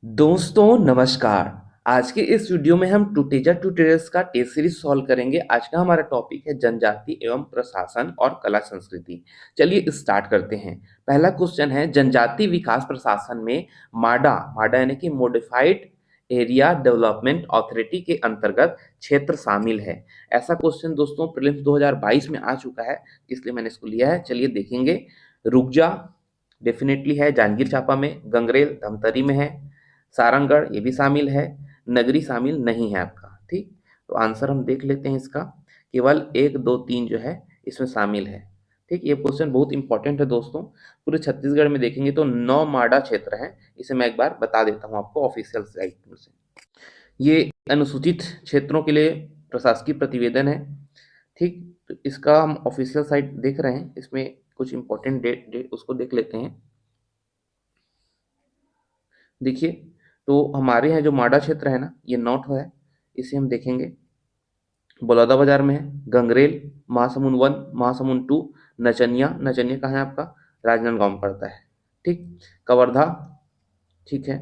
दोस्तों नमस्कार। आज के इस वीडियो में हम टूटेजा ट्यूटोरियल्स का टेस्ट सीरीज सॉल्व करेंगे। आज का हमारा टॉपिक है जनजाति एवं प्रशासन और कला संस्कृति। चलिए स्टार्ट करते हैं। पहला क्वेश्चन है, जनजाति विकास प्रशासन में माडा माडा यानी कि मॉडिफाइड एरिया डेवलपमेंट अथॉरिटी के अंतर्गत क्षेत्र शामिल है। ऐसा क्वेश्चन दोस्तों प्रीलिम्स 2022 में आ चुका है, इसलिए मैंने इसको लिया है। चलिए देखेंगे। रुकजा डेफिनेटली है, जांजगीर चांपा में। गंगरेल धमतरी में है। सारंगगढ़ ये भी शामिल है। नगरी शामिल नहीं है आपका। ठीक, तो आंसर हम देख लेते हैं इसका। केवल 1 2 3 जो है इसमें शामिल है। ठीक, ये क्वेश्चन बहुत इंपॉर्टेंट है दोस्तों। पूरे छत्तीसगढ़ में देखेंगे तो 9 माडा क्षेत्र है। इसे मैं एक बार बता देता हूँ आपको ऑफिशियल साइट में से। ये अनुसूचित क्षेत्रों के लिए प्रशासकीय प्रतिवेदन है। ठीक, तो इसका हम ऑफिशियल साइट देख रहे हैं। इसमें कुछ इंपॉर्टेंट डेट उसको देख लेते हैं। देखिए, तो हमारे यहाँ जो माडा क्षेत्र है ना, ये 9 ठो है। इसे हम देखेंगे। बलौदाबाजार में है, गंगरेल, महासमुंद 1, महासमुंद 2, नचनिया नचनिया कहाँ है आपका, राजनांदगांव में पड़ता है। ठीक, कवर्धा, ठीक है।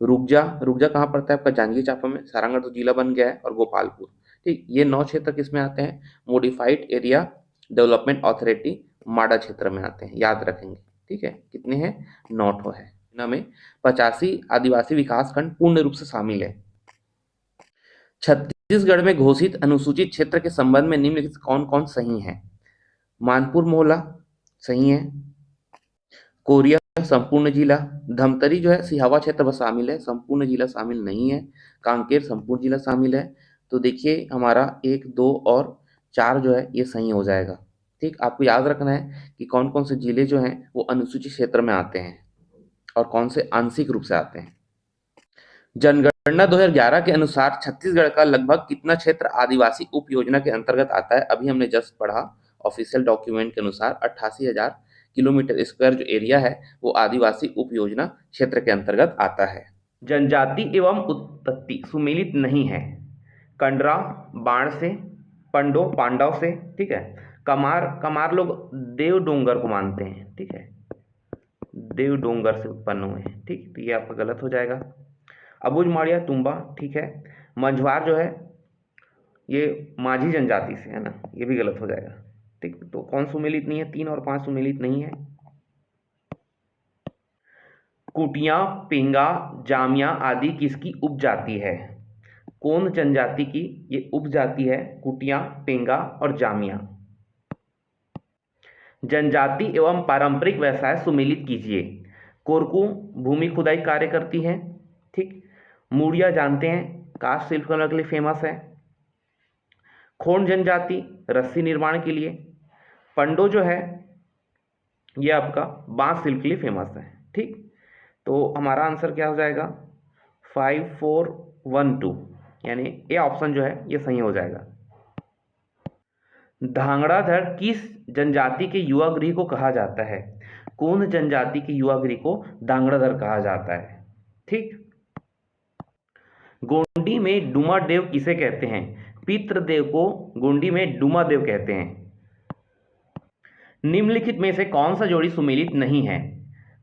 रुकजा रुकजा कहाँ पड़ता है आपका, जांजगीर चांपा में। सारंगगढ़ तो जिला बन गया है, और गोपालपुर। ठीक, ये 9 क्षेत्र किस में आते हैं, मॉडिफाइड एरिया डेवलपमेंट अथॉरिटी माडा क्षेत्र में आते हैं, याद रखेंगे। ठीक है, कितने हैं, 9 ठो है। में 85 आदिवासी विकास खंड पूर्ण रूप से शामिल है। छत्तीसगढ़ में घोषित अनुसूचित क्षेत्र के संबंध में निम्नलिखित कौन कौन सही है। मानपुर मोहला सही है। कोरिया संपूर्ण जिला। धमतरी जो है सिहावा क्षेत्र में शामिल है, संपूर्ण जिला शामिल नहीं है। कांकेर संपूर्ण जिला शामिल है। तो देखिए हमारा 1 2 और 4 जो है ये सही हो जाएगा। ठीक, आपको याद रखना है कि कौन कौन से जिले जो हैं वो अनुसूचित क्षेत्र में आते हैं और कौन से आंशिक रूप से आते हैं। जनगणना 2011 के अनुसार छत्तीसगढ़ का लगभग कितना क्षेत्र आदिवासी उप योजना के अंतर्गत आता है। अभी हमने जस्ट पढ़ा, ऑफिशियल डॉक्यूमेंट के अनुसार 88,000 किलोमीटर स्क्वायर जो एरिया है वो आदिवासी उप योजना क्षेत्र के अंतर्गत आता है। जनजाति एवं उत्पत्ति सुमेलित नहीं है। कंडरा बाण से, पंडो पांडव से, ठीक है। कमार कमार लोग देव डोंगर को मानते हैं, ठीक है, देव डोंगर से उत्पन्न हुए हैं। ठीक, तो ये आपका गलत हो जाएगा। अबुझ माड़िया तुम्बा, ठीक है। मंझवार जो है ये माझी जनजाति से है ना, ये भी गलत हो जाएगा। ठीक, तो कौन सुमेलित नहीं है, 3 और 5 सुमेलित नहीं है। कुटिया पेंगा जामिया आदि किसकी उपजाति है। कौन जनजाति की ये उपजाति है, कुटिया पेंगा और जामिया। जनजाति एवं पारंपरिक व्यवसाय सुमेलित कीजिए। कोरकू भूमि खुदाई कार्य करती है। ठीक, मुड़िया जानते हैं काष्ठ शिल्प कला के लिए फेमस है। खोंड जनजाति रस्सी निर्माण के लिए। पंडो जो है ये आपका बांस शिल्प के लिए फेमस है। ठीक, तो हमारा आंसर क्या हो जाएगा, 5 4 1 2, यानी ये ऑप्शन जो है ये सही हो जाएगा। धांगड़ाधर किस जनजाति के युवा गृह को कहा जाता है। कौन जनजाति के युवा गृह को धांगड़ाधर कहा जाता है। ठीक, गोंडी में डुमा देव किसे कहते हैं। पितृदेव को गोंडी में डुमा देव कहते हैं। निम्नलिखित में से कौन सा जोड़ी सुमेलित नहीं है।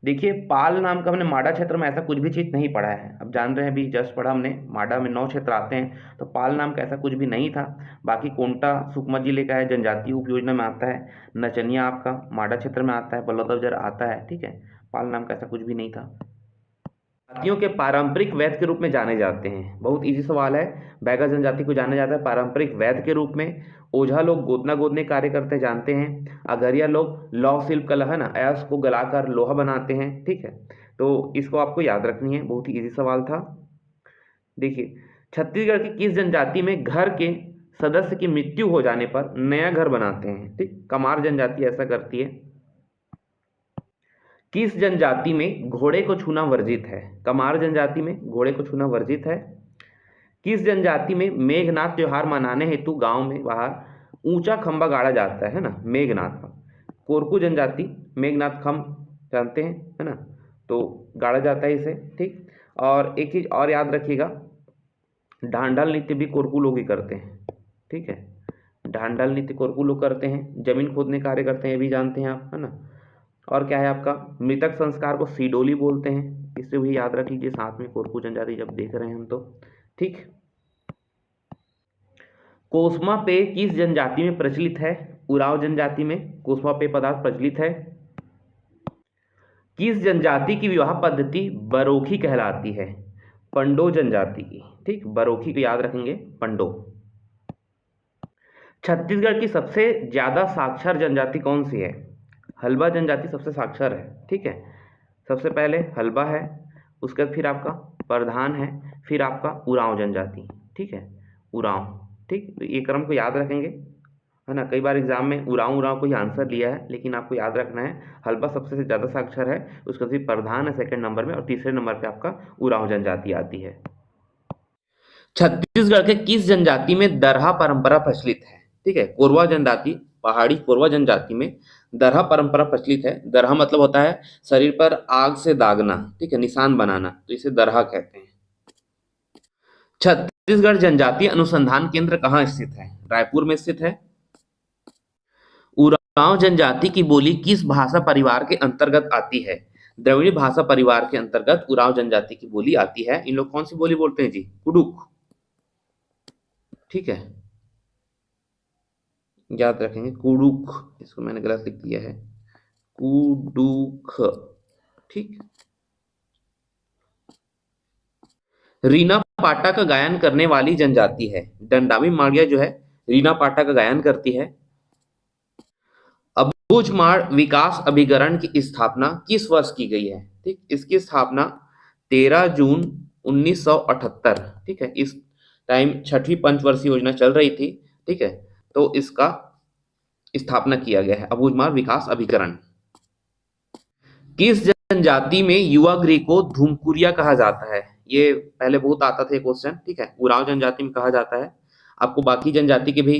देखिए पाल नाम का हमने माडा क्षेत्र में ऐसा कुछ भी चीज नहीं पढ़ा है। अब जान रहे हैं, अभी जस्ट पढ़ा हमने, माडा में 9 क्षेत्र आते हैं, तो पाल नाम का ऐसा कुछ भी नहीं था। बाकी कोंटा सुकमा जिले का है, जनजातीय उप योजना में आता है। नचनिया आपका माडा क्षेत्र में आता है, बलौदाबाजार आता है। ठीक है, पाल नाम का ऐसा कुछ भी नहीं था। जातियों के पारंपरिक वैद्य के रूप में जाने जाते हैं। बहुत इजी सवाल है। बैगा जनजाति को जाना जाता है पारंपरिक वैद्य के रूप में। ओझा लोग गोदना गोदने कार्य करते जानते हैं। अगरिया लोग लौह शिल्प कला है ना, अयस्क को गलाकर लोहा बनाते हैं। ठीक है, तो इसको आपको याद रखनी है, बहुत ही इजी सवाल था। देखिए छत्तीसगढ़ की किस जनजाति में घर के सदस्य की मृत्यु हो जाने पर नया घर बनाते हैं। ठीक, कमार जनजाति ऐसा करती है। किस जनजाति में घोड़े को छूना वर्जित है। कमार जनजाति में घोड़े को छूना वर्जित है। किस जनजाति में मेघनाथ त्योहार मनाने हेतु गांव में बाहर ऊंचा खंबा गाड़ा जाता है ना, मेघनाथ का। कोरकू जनजाति मेघनाथ खम्भ जानते हैं है ना, तो गाड़ा जाता है इसे। ठीक, और एक चीज और याद रखिएगा, ढांढल नृत्य भी कोरकू लोग ही करते हैं। ठीक है, ढांढल नृत्य कोरकू लोग करते हैं। जमीन खोदने कार्य करते हैं, ये भी जानते हैं आप है ना। और क्या है आपका, मृतक संस्कार को सिडोली बोलते हैं। इसे भी याद रख लीजिए साथ में, कोरकू जनजाति जब देख रहे हैं हम तो। ठीक, कोस्मा पेय किस जनजाति में प्रचलित है? उरांव जनजाति में कोस्मा पेय पदार्थ प्रचलित है। किस जनजाति की विवाह पद्धति बरोखी कहलाती है? पंडो जनजाति की। ठीक, बरोखी को याद रखेंगे, पंडो। छत्तीसगढ़ की सबसे ज्यादा साक्षर जनजाति कौन सी है? हल्बा जनजाति सबसे साक्षर है। ठीक है, सबसे पहले हल्बा है, उसके बाद फिर आपका प्रधान है, फिर आपका उरांव जनजाति। ठीक है, उरांव। ठीक, तो ये क्रम को याद रखेंगे, है ना। कई बार एग्जाम में उरांव को ही आंसर लिया है, लेकिन आपको याद रखना है हल्बा सबसे ज्यादा साक्षर है, उसके बाद प्रधान है सेकंड नंबर में, और तीसरे नंबर पे आपका उरांव जनजाति आती है। छत्तीसगढ़ के किस जनजाति में दरहा परंपरा प्रचलित है? ठीक है, कोरवा जनजाति, पहाड़ी कोरवा जनजाति में दरहा परंपरा प्रचलित है। दरहा मतलब होता है शरीर पर आग से दागना, ठीक है, निशान बनाना, तो इसे दरहा कहते हैं। छत्तीसगढ़ जनजातीय अनुसंधान केंद्र कहाँ स्थित है? रायपुर में स्थित है। उरांव जनजाति की बोली किस भाषा परिवार के अंतर्गत आती है? द्रविड़ भाषा परिवार के अंतर्गत उरांव जनजाति की बोली आती है। इन लोग कौन सी बोली बोलते हैं जी? कुडुक। ठीक है, याद रखेंगे, कुडुक। इसको मैंने गलत लिख दिया है, कुडुक। ठीक, रीना पाटा का गायन करने वाली जनजाति है। डंडावी माड़िया जो है रीना पाटा का गायन करती है। अबूझमाड़ विकास अभिकरण की स्थापना किस वर्ष की गई है? ठीक, इसकी स्थापना 13 जून 1978। ठीक है, इस टाइम छठी पंचवर्षीय योजना चल रही थी। ठीक है, तो इसका स्थापना किया गया है, अबूझमाड़ विकास अभिकरण। किस जनजाति में युवा गृह को धूमकुरिया कहा जाता है? ये पहले बहुत आता था क्वेश्चन। ठीक है, उरांव जनजाति में कहा जाता है। आपको बाकी जनजाति के भी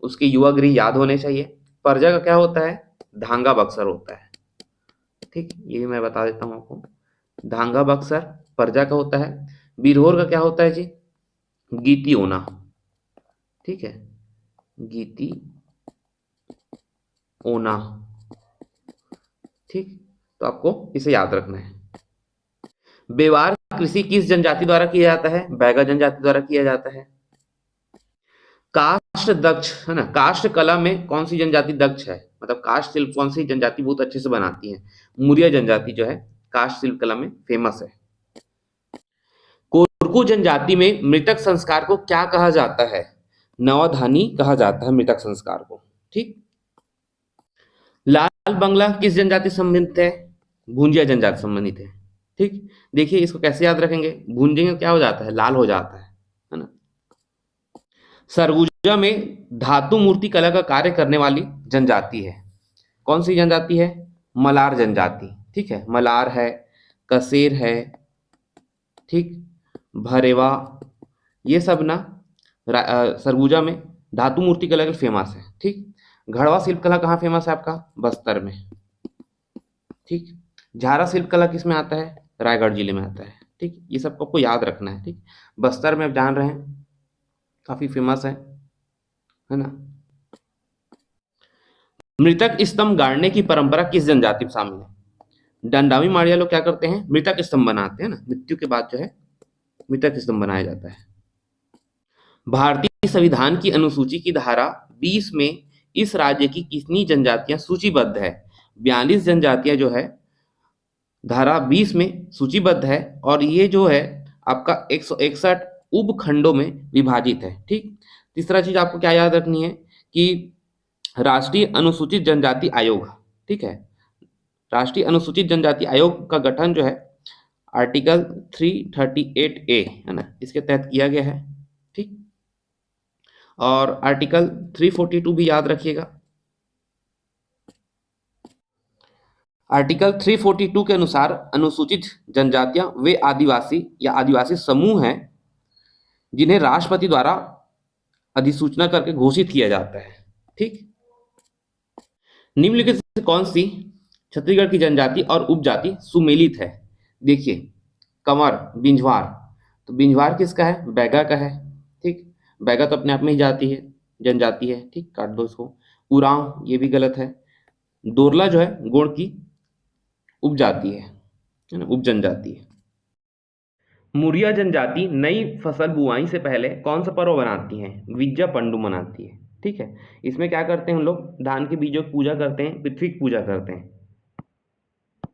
उसके युवा गृह याद होने चाहिए। परजा का क्या होता है? धांगा बक्सर होता है। ठीक, ये भी मैं बता देता हूं आपको, धांगा बक्सर परजा का होता है। बिरहोर का क्या होता है जी? गीती ओना। ठीक है, गीती ओना। ठीक, तो आपको इसे याद रखना है। बेवार कृषि किस जनजाति द्वारा किया जाता है? बैगा जनजाति द्वारा किया जाता है। काष्ठ दक्ष, है ना, काष्ठ कला में कौन सी जनजाति दक्ष है? मतलब काष्ठ शिल्प कौन सी जनजाति बहुत अच्छे से बनाती है? मुरिया जनजाति जो है काष्ठ शिल्प कला में फेमस है। कोरकू जनजाति में मृतक संस्कार को क्या कहा जाता है? नवाधानी कहा जाता है मृतक संस्कार को। ठीक, लाल बंगला किस जनजाति संबंधित है? भूंजिया जनजाति संबंधित है। ठीक, देखिए इसको कैसे याद रखेंगे, भूंजेंगे क्या हो जाता है? लाल हो जाता है ना। सरगुजा में धातु मूर्ति कला का कार्य करने वाली जनजाति है, कौन सी जनजाति है? मलार जनजाति। ठीक है, मलार है, कसेर है, ठीक, भरेवा, ये सब ना सरगुजा में धातु मूर्ति कला के फेमस है। ठीक, घड़वा शिल्प कला कहाँ फेमस है आपका? बस्तर में। ठीक, झारा शिल्प कला किस में आता है? रायगढ़ जिले में आता है। ठीक, ये सब आपको याद रखना है। ठीक, बस्तर में आप जान रहे हैं काफी फेमस है ना। मृतक स्तंभ गाड़ने की परंपरा किस जनजाति में शामिल है? डंडावी माड़िया लोग क्या करते हैं? मृतक स्तंभ बनाते हैं ना, मृत्यु के बाद जो है मृतक स्तंभ बनाया जाता है। भारतीय संविधान की अनुसूची की धारा 20 में इस राज्य की कितनी जनजातियां सूचीबद्ध है? 42 जनजातियां जो है धारा 20 में सूचीबद्ध है, और ये जो है आपका 161 उपखंडों में विभाजित है। ठीक, तीसरा चीज आपको क्या याद रखनी है कि राष्ट्रीय अनुसूचित जनजाति आयोग, ठीक है, राष्ट्रीय अनुसूचित जनजाति आयोग का गठन जो है आर्टिकल 338A, है ना, इसके तहत किया गया है। ठीक, और आर्टिकल 342 भी याद रखिएगा। आर्टिकल 342 के अनुसार अनुसूचित जनजातियां वे आदिवासी या आदिवासी समूह हैं जिन्हें राष्ट्रपति द्वारा अधिसूचना करके घोषित किया जाता है। ठीक, निम्नलिखित से कौन सी छत्तीसगढ़ की जनजाति और उपजाति सुमेलित है? देखिए, कंवर, बिंझवार, तो बिंझवार किसका है? बैगा का है। ठीक, बैगा तो अपने आप में ही जाति है, जनजाति है। ठीक, काट दो इसको। उरांव, ये भी गलत है। दोरला जो है गोंड की उपजाति है ना, उपजनजाति है। मुरिया जनजाति नई फसल बुआई से पहले कौन सा पर्व मनाती है? विज्जा पंडू मनाती है। ठीक है, इसमें क्या करते हैं हम लोग? धान के बीजों की पूजा करते हैं, पृथ्वी की पूजा करते हैं।